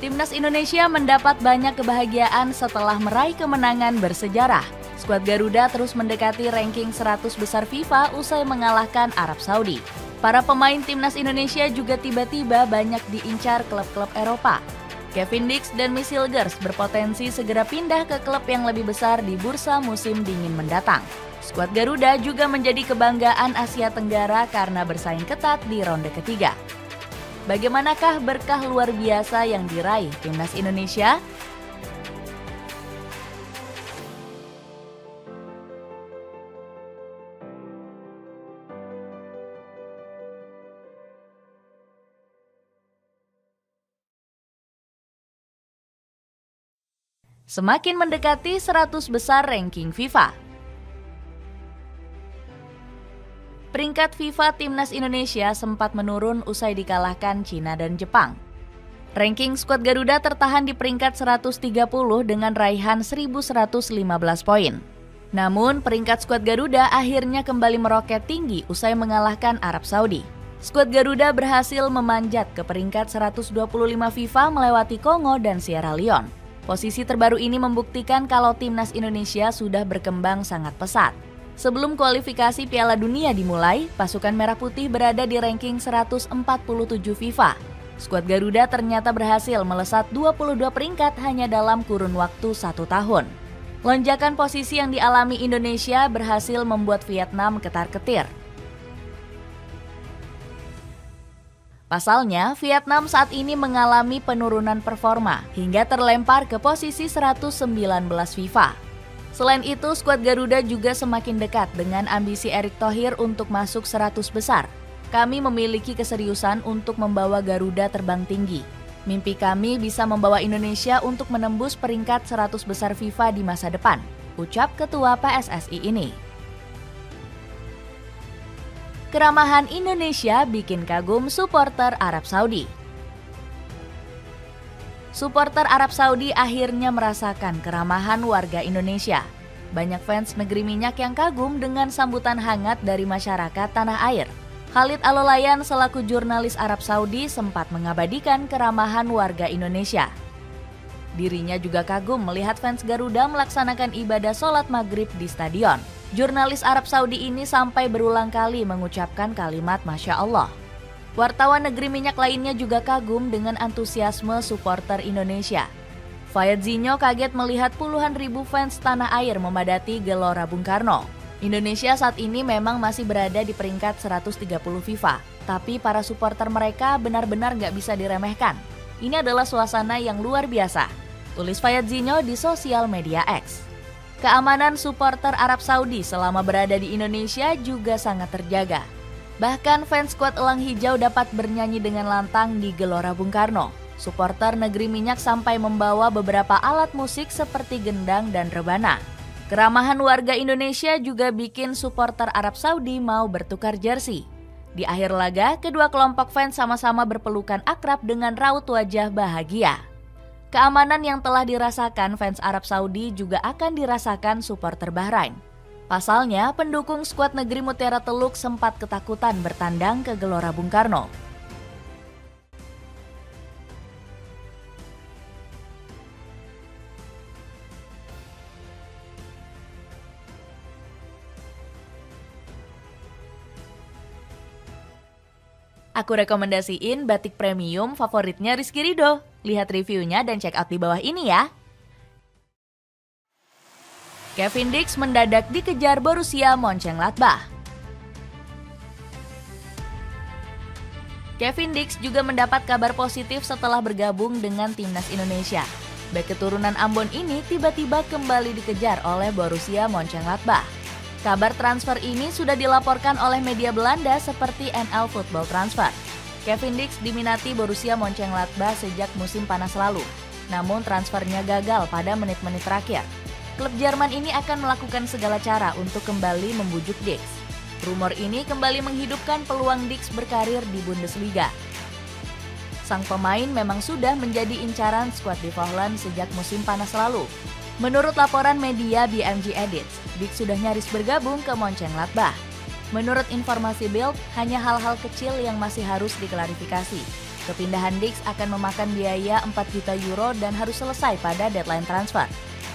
Timnas Indonesia mendapat banyak kebahagiaan setelah meraih kemenangan bersejarah. Skuad Garuda terus mendekati ranking 100 besar FIFA usai mengalahkan Arab Saudi. Para pemain Timnas Indonesia juga tiba-tiba banyak diincar klub-klub Eropa. Kevin Dix dan Miss Hilgers berpotensi segera pindah ke klub yang lebih besar di bursa musim dingin mendatang. Skuad Garuda juga menjadi kebanggaan Asia Tenggara karena bersaing ketat di ronde ketiga. Bagaimanakah berkah luar biasa yang diraih Timnas Indonesia? Semakin mendekati 100 besar ranking FIFA. Peringkat FIFA Timnas Indonesia sempat menurun usai dikalahkan Cina dan Jepang. Ranking skuad Garuda tertahan di peringkat 130 dengan raihan 1.115 poin. Namun, peringkat skuad Garuda akhirnya kembali meroket tinggi usai mengalahkan Arab Saudi. Skuad Garuda berhasil memanjat ke peringkat 125 FIFA melewati Kongo dan Sierra Leone. Posisi terbaru ini membuktikan kalau Timnas Indonesia sudah berkembang sangat pesat. Sebelum kualifikasi Piala Dunia dimulai, pasukan Merah Putih berada di ranking 147 FIFA. Skuad Garuda ternyata berhasil melesat 22 peringkat hanya dalam kurun waktu 1 tahun. Lonjakan posisi yang dialami Indonesia berhasil membuat Vietnam ketar-ketir. Pasalnya, Vietnam saat ini mengalami penurunan performa hingga terlempar ke posisi 119 FIFA. Selain itu, skuad Garuda juga semakin dekat dengan ambisi Erick Thohir untuk masuk 100 besar. Kami memiliki keseriusan untuk membawa Garuda terbang tinggi. Mimpi kami bisa membawa Indonesia untuk menembus peringkat 100 besar FIFA di masa depan, ucap Ketua PSSI ini. Keramahan Indonesia bikin kagum supporter Arab Saudi. Supporter Arab Saudi akhirnya merasakan keramahan warga Indonesia. Banyak fans negeri minyak yang kagum dengan sambutan hangat dari masyarakat tanah air. Khalid Alolayan selaku jurnalis Arab Saudi sempat mengabadikan keramahan warga Indonesia. Dirinya juga kagum melihat fans Garuda melaksanakan ibadah sholat maghrib di stadion. Jurnalis Arab Saudi ini sampai berulang kali mengucapkan kalimat Masya Allah. Wartawan negeri minyak lainnya juga kagum dengan antusiasme supporter Indonesia. Fayad Zinho kaget melihat puluhan ribu fans tanah air memadati Gelora Bung Karno. Indonesia saat ini memang masih berada di peringkat 130 FIFA, tapi para supporter mereka benar-benar nggak bisa diremehkan. Ini adalah suasana yang luar biasa, tulis Fayad Zinho di sosial media X. Keamanan supporter Arab Saudi selama berada di Indonesia juga sangat terjaga. Bahkan fans skuad Elang Hijau dapat bernyanyi dengan lantang di Gelora Bung Karno. Supporter negeri minyak sampai membawa beberapa alat musik seperti gendang dan rebana. Keramahan warga Indonesia juga bikin supporter Arab Saudi mau bertukar jersey. Di akhir laga, kedua kelompok fans sama-sama berpelukan akrab dengan raut wajah bahagia. Keamanan yang telah dirasakan fans Arab Saudi juga akan dirasakan supporter Bahrain. Pasalnya, pendukung skuad negeri Mutiara Teluk sempat ketakutan bertandang ke Gelora Bung Karno. Aku rekomendasiin batik premium favoritnya Rizky Ridho. Lihat reviewnya dan check out di bawah ini ya. Kevin Dix mendadak dikejar Borussia Mönchengladbach. Kevin Dix juga mendapat kabar positif setelah bergabung dengan Timnas Indonesia. Bek keturunan Ambon ini tiba-tiba kembali dikejar oleh Borussia Mönchengladbach. Kabar transfer ini sudah dilaporkan oleh media Belanda seperti NL Football Transfer. Kevin Dix diminati Borussia Mönchengladbach sejak musim panas lalu. Namun transfernya gagal pada menit-menit terakhir. Klub Jerman ini akan melakukan segala cara untuk kembali membujuk Dix. Rumor ini kembali menghidupkan peluang Dix berkarir di Bundesliga. Sang pemain memang sudah menjadi incaran skuad di Holland sejak musim panas lalu. Menurut laporan media BMG Edits, Dix sudah nyaris bergabung ke Mönchengladbach. Menurut informasi Bild, hanya hal-hal kecil yang masih harus diklarifikasi. Kepindahan Dix akan memakan biaya 4 juta euro dan harus selesai pada deadline transfer,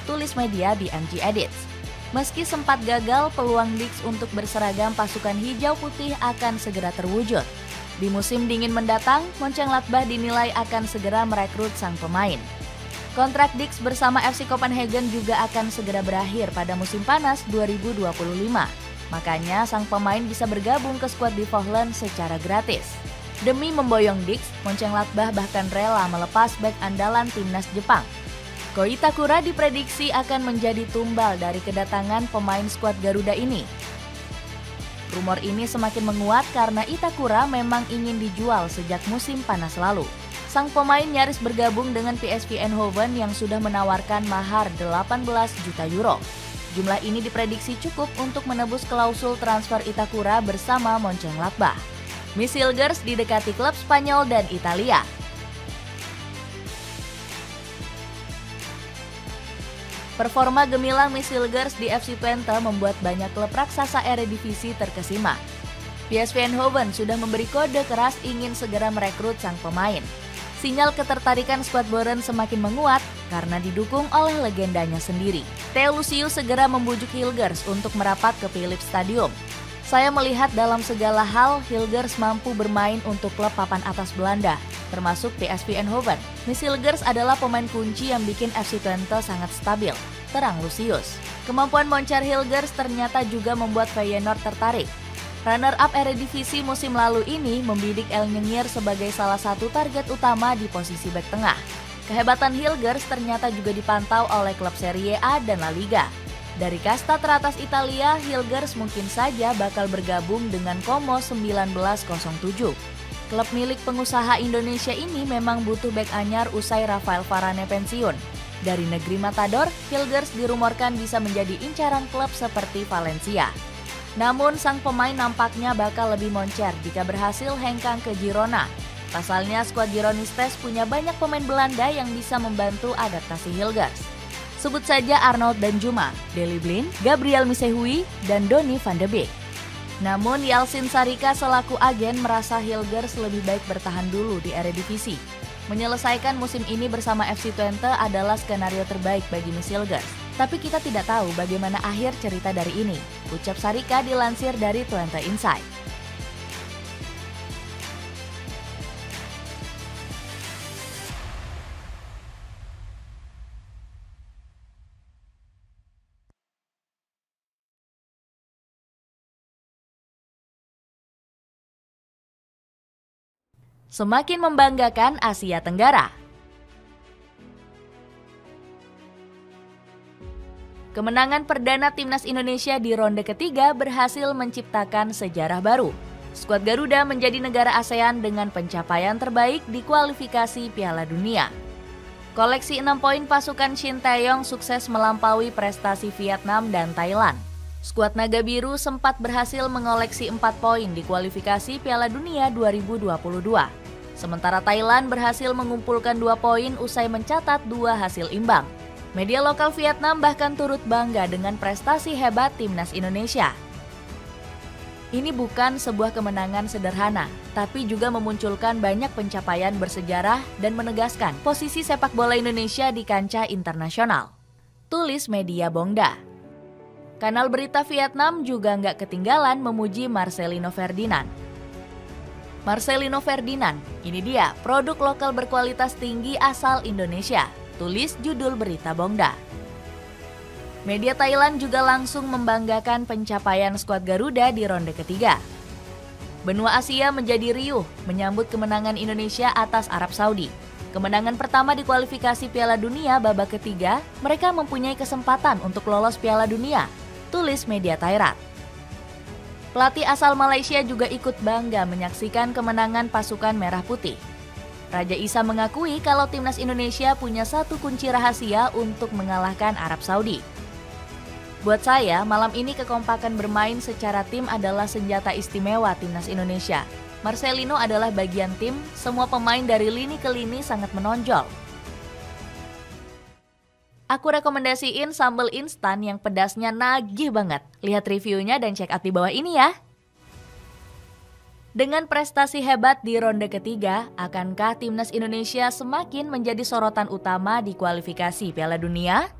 tulis media BMG Edits. Meski sempat gagal, peluang Dix untuk berseragam pasukan hijau putih akan segera terwujud. Di musim dingin mendatang, Mönchengladbach dinilai akan segera merekrut sang pemain. Kontrak Dix bersama FC Copenhagen juga akan segera berakhir pada musim panas 2025. Makanya sang pemain bisa bergabung ke skuad di Vogelen secara gratis. Demi memboyong Dix, Mönchengladbach bahkan rela melepas bek andalan timnas Jepang. Ko Itakura diprediksi akan menjadi tumbal dari kedatangan pemain skuad Garuda ini. Rumor ini semakin menguat karena Itakura memang ingin dijual sejak musim panas lalu. Sang pemain nyaris bergabung dengan PSV Eindhoven yang sudah menawarkan mahar 18 juta euro. Jumlah ini diprediksi cukup untuk menebus klausul transfer Itakura bersama Mönchengladbach. Miss Hilgers didekati klub Spanyol dan Italia. Performa gemilang Miss Hilgers di FC Twente membuat banyak klub raksasa Eredivisie terkesima. PSV Eindhoven sudah memberi kode keras ingin segera merekrut sang pemain. Sinyal ketertarikan skuad Boren semakin menguat karena didukung oleh legendanya sendiri. Theo Lucius segera membujuk Hilgers untuk merapat ke Philips Stadium. Saya melihat dalam segala hal Hilgers mampu bermain untuk klub papan atas Belanda, termasuk PSV Eindhoven. Miss Hilgers adalah pemain kunci yang bikin FC Twente sangat stabil, terang Lucius. Kemampuan moncer Hilgers ternyata juga membuat Feyenoord tertarik. Runner-up Eredivisie musim lalu ini membidik El Nyengir sebagai salah satu target utama di posisi bek tengah. Kehebatan Hilgers ternyata juga dipantau oleh klub Serie A dan La Liga. Dari kasta teratas Italia, Hilgers mungkin saja bakal bergabung dengan Como 1907. Klub milik pengusaha Indonesia ini memang butuh bek anyar usai Rafael Varane pensiun. Dari negeri Matador, Hilgers dirumorkan bisa menjadi incaran klub seperti Valencia. Namun sang pemain nampaknya bakal lebih moncer jika berhasil hengkang ke Girona. Pasalnya skuad Gironistes punya banyak pemain Belanda yang bisa membantu adaptasi Hilgers. Sebut saja Arnold Danjuma, Daley Blind, Gabriel Missehui, dan Donny van de Beek. Namun Yalcin Sarika selaku agen merasa Hilgers lebih baik bertahan dulu di Eredivisie. Menyelesaikan musim ini bersama FC Twente adalah skenario terbaik bagi Miss Hilgers. Tapi kita tidak tahu bagaimana akhir cerita dari ini, ucap Sarika dilansir dari Twente Insight. Semakin membanggakan Asia Tenggara. Kemenangan perdana timnas Indonesia di ronde ketiga berhasil menciptakan sejarah baru. Skuad Garuda menjadi negara ASEAN dengan pencapaian terbaik di kualifikasi Piala Dunia. Koleksi 6 poin pasukan Shin Tae-yong sukses melampaui prestasi Vietnam dan Thailand. Skuad Naga Biru sempat berhasil mengoleksi 4 poin di kualifikasi Piala Dunia 2022. Sementara Thailand berhasil mengumpulkan 2 poin usai mencatat 2 hasil imbang. Media lokal Vietnam bahkan turut bangga dengan prestasi hebat timnas Indonesia. Ini bukan sebuah kemenangan sederhana, tapi juga memunculkan banyak pencapaian bersejarah dan menegaskan posisi sepak bola Indonesia di kancah internasional. Tulis media Bongda. Kanal berita Vietnam juga nggak ketinggalan memuji Marcelino Ferdinand. Marcelino Ferdinand, ini dia produk lokal berkualitas tinggi asal Indonesia, tulis judul berita Bongda. Media Thailand juga langsung membanggakan pencapaian skuad Garuda di ronde ketiga. Benua Asia menjadi riuh menyambut kemenangan Indonesia atas Arab Saudi. Kemenangan pertama di kualifikasi Piala Dunia babak ketiga, mereka mempunyai kesempatan untuk lolos Piala Dunia, tulis media Thairat. Pelatih asal Malaysia juga ikut bangga menyaksikan kemenangan pasukan Merah Putih. Raja Isa mengakui kalau timnas Indonesia punya satu kunci rahasia untuk mengalahkan Arab Saudi. Buat saya, malam ini kekompakan bermain secara tim adalah senjata istimewa timnas Indonesia. Marcelino adalah bagian tim, semua pemain dari lini ke lini sangat menonjol. Aku rekomendasiin sambal instan yang pedasnya nagih banget. Lihat reviewnya dan check out di bawah ini ya. Dengan prestasi hebat di ronde ketiga, akankah timnas Indonesia semakin menjadi sorotan utama di kualifikasi Piala Dunia?